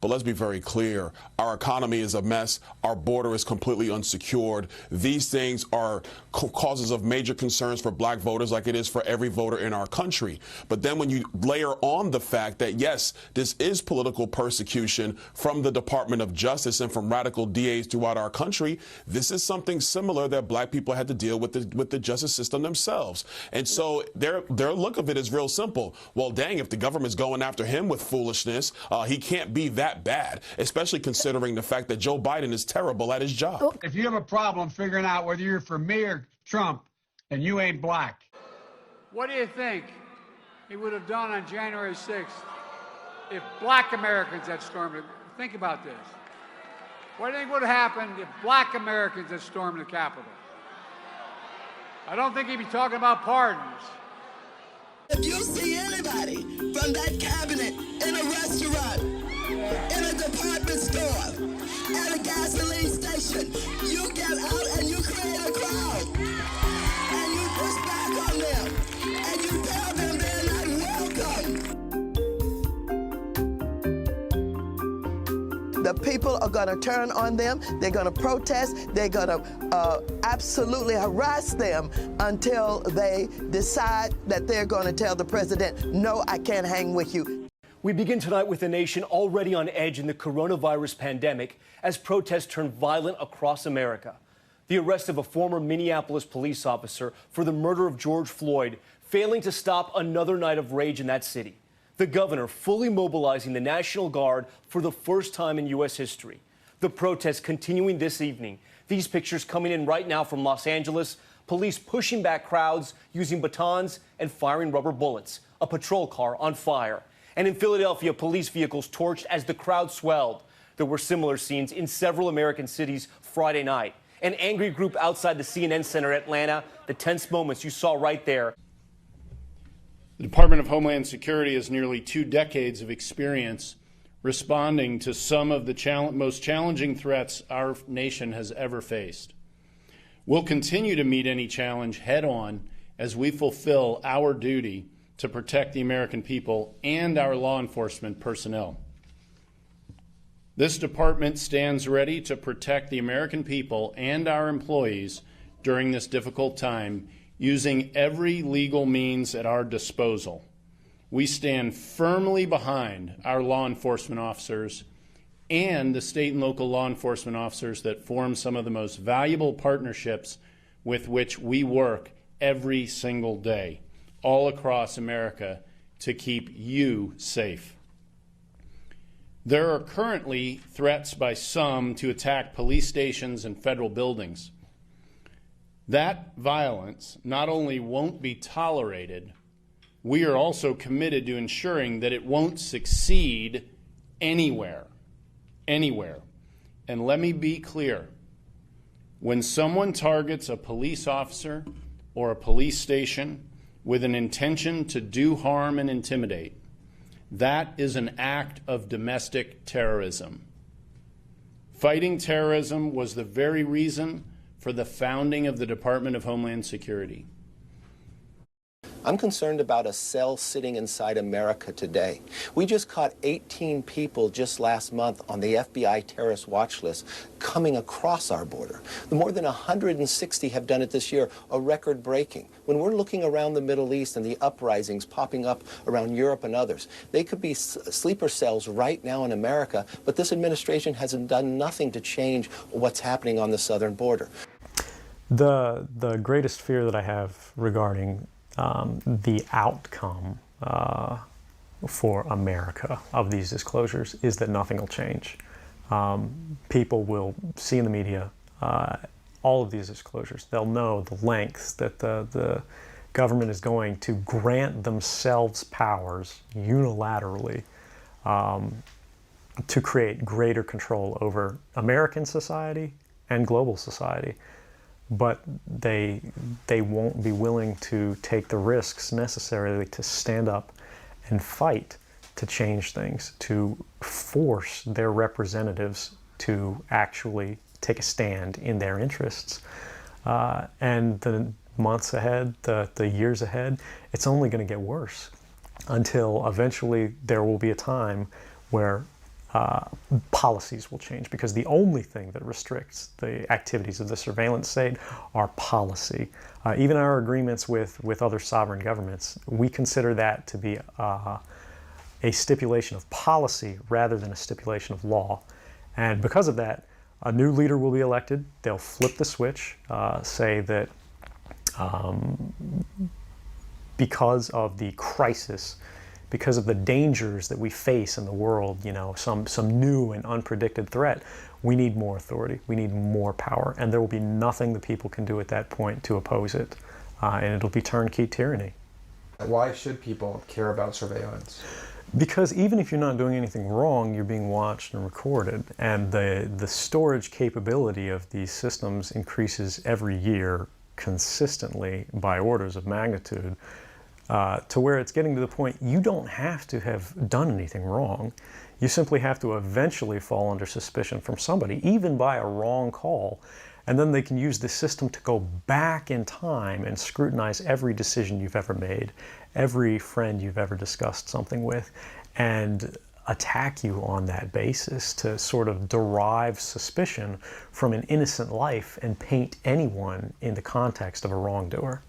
But let's be very clear. Our economy is a mess. Our border is completely unsecured. These things are causes of major concerns for black voters, like it is for every voter in our country. But then when you layer on the fact that, yes, this is political persecution from the Department of Justice and from radical DAs throughout our country, this is something similar that black people had to deal with the justice system themselves. And so their look of it is real simple. Well, dang, if the government's going after him with foolishness, he can't be that bad, especially considering the fact that Joe Biden is terrible at his job. If you have a problem figuring out whether you're for me or Trump and you ain't black, what do you think he would have done on January 6th if black Americans had stormed it? Think about this. What do you think would have happened if black Americans had stormed the Capitol? I don't think he'd be talking about pardons. If you see anybody from that cabinet in a restaurant, in a department store, at a gasoline station, you get out and you create a crowd. And you push back on them. And you tell them they're not welcome. The people are going to turn on them. They're going to protest. They're going to absolutely harass them until they decide that they're going to tell the president, no, I can't hang with you. We begin tonight with a nation already on edge in the coronavirus pandemic as protests turn violent across America. The arrest of a former Minneapolis police officer for the murder of George Floyd failing to stop another night of rage in that city. The governor fully mobilizing the National Guard for the first time in U.S. history. The protests continuing this evening. These pictures coming in right now from Los Angeles. Police pushing back crowds using batons and firing rubber bullets. A patrol car on fire. And in Philadelphia, police vehicles torched as the crowd swelled. There were similar scenes in several American cities Friday night. An angry group outside the CNN Center in Atlanta, the tense moments you saw right there. The Department of Homeland Security has nearly 2 decades of experience responding to some of the most challenging threats our nation has ever faced. We'll continue to meet any challenge head-on as we fulfill our duty to protect the American people and our law enforcement personnel. This department stands ready to protect the American people and our employees during this difficult time, using every legal means at our disposal. We stand firmly behind our law enforcement officers and the state and local law enforcement officers that form some of the most valuable partnerships with which we work every single day, all across America, to keep you safe. There are currently threats by some to attack police stations and federal buildings. That violence not only won't be tolerated, we are also committed to ensuring that it won't succeed anywhere. Anywhere. And let me be clear. When someone targets a police officer or a police station with an intention to do harm and intimidate, that is an act of domestic terrorism. Fighting terrorism was the very reason for the founding of the Department of Homeland Security. I'm concerned about a cell sitting inside America today. We just caught 18 people just last month on the FBI terrorist watch list coming across our border. More than 160 have done it this year, a record breaking. When we're looking around the Middle East and the uprisings popping up around Europe and others, they could be sleeper cells right now in America, but this administration hasn't done nothing to change what's happening on the southern border. The greatest fear that I have regarding the outcome for America of these disclosures is that nothing will change. People will see in the media all of these disclosures. They'll know the lengths that the government is going to grant themselves powers unilaterally to create greater control over American society and global society. But they won't be willing to take the risks necessarily to stand up and fight to change things, to force their representatives to actually take a stand in their interests. And the months ahead, the years ahead, it's only going to get worse until eventually there will be a time where policies will change, because the only thing that restricts the activities of the surveillance state are policy. Even our agreements with other sovereign governments, we consider that to be a stipulation of policy rather than a stipulation of law. And because of that, a new leader will be elected. They'll flip the switch, say that because of the crisis, because of the dangers that we face in the world, some new and unpredicted threat, we need more authority, we need more power, and there will be nothing the people can do at that point to oppose it, and it'll be turnkey tyranny. Why should people care about surveillance? Because even if you're not doing anything wrong, you're being watched and recorded, and the storage capability of these systems increases every year consistently by orders of magnitude, to where it's getting to the point you don't have to have done anything wrong. You simply have to eventually fall under suspicion from somebody, even by a wrong call, and then they can use the system to go back in time and scrutinize every decision you've ever made, every friend you've ever discussed something with, and attack you on that basis to sort of derive suspicion from an innocent life and paint anyone in the context of a wrongdoer.